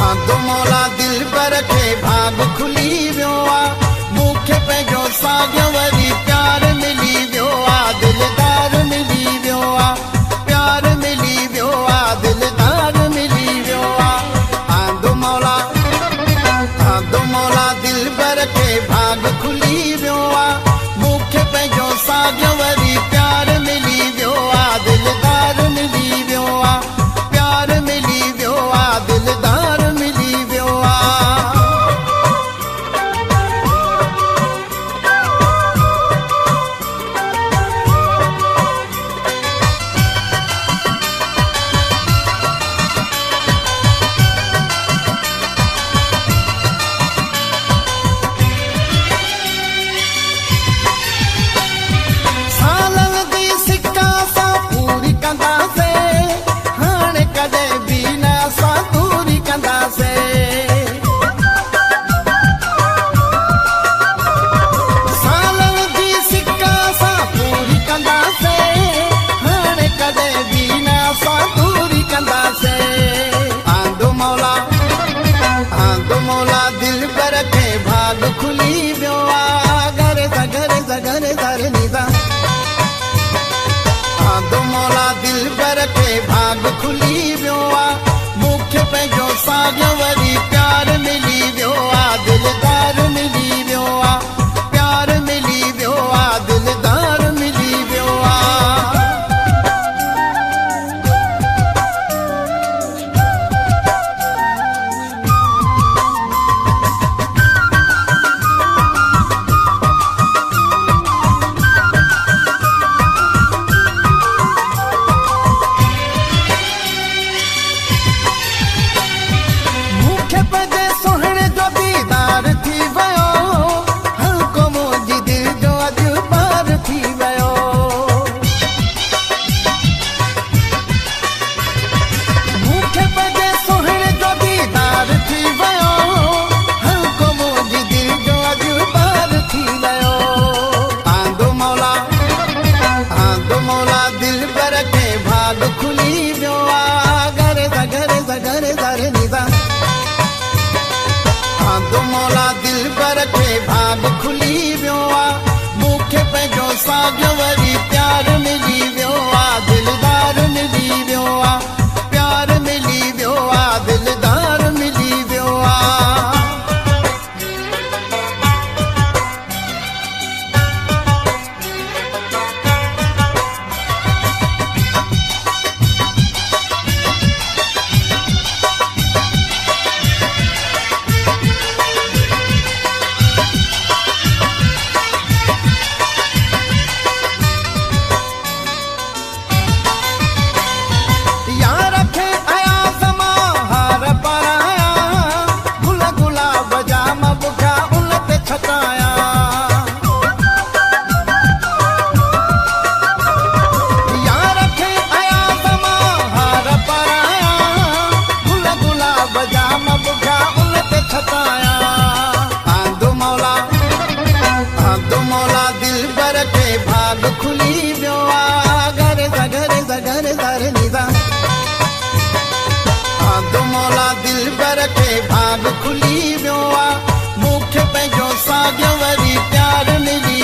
आंदो मौला दिल पर खे भाग खुली वियो आहे मूंखे पंहिंजो साॻियो वरी प्यार मिली वियो आहे दिलदार मिली वियो आहे प्यार मिली वियो आहे दिलदार मिली वियो आहे आंदो मौला दिल पर खे भाग खुली वियो आहे मूंखे पंहिंजो साॻियो वरी प्यार मिली वियो आहे दिलदार मिली वियो आहे प्यार मिली वियो आहे दिलदार मिली वियो आहे खुली वियो आहे घर घर नीदा आंदो मौला दिल पर खे भाग खुली वियो आहे मूंखे पंहिंजो साॻियो वरी प्यार मिली वियो आहे दिलदार मिली वियो आहे प्यार मिली वियो आहे दिलदार मिली वियो आहे खुली वियो आहे घर घर नीदा आंदो मौला दिल पर खे भाग खुली वियो आहे मूंखे पंहिंजो साॻियो वरी प्यार मिली वियो आहे दिलदार मिली वियो आहे प्यार मिली वियो आहे दिलदार मिली वियो आहे खुली वियो आहे घर घर नीदा आंदो मौला दिल पर खे भाग खुली वियो आहे मूंखे पंहिंजो साॻियो वरी प्यार मिली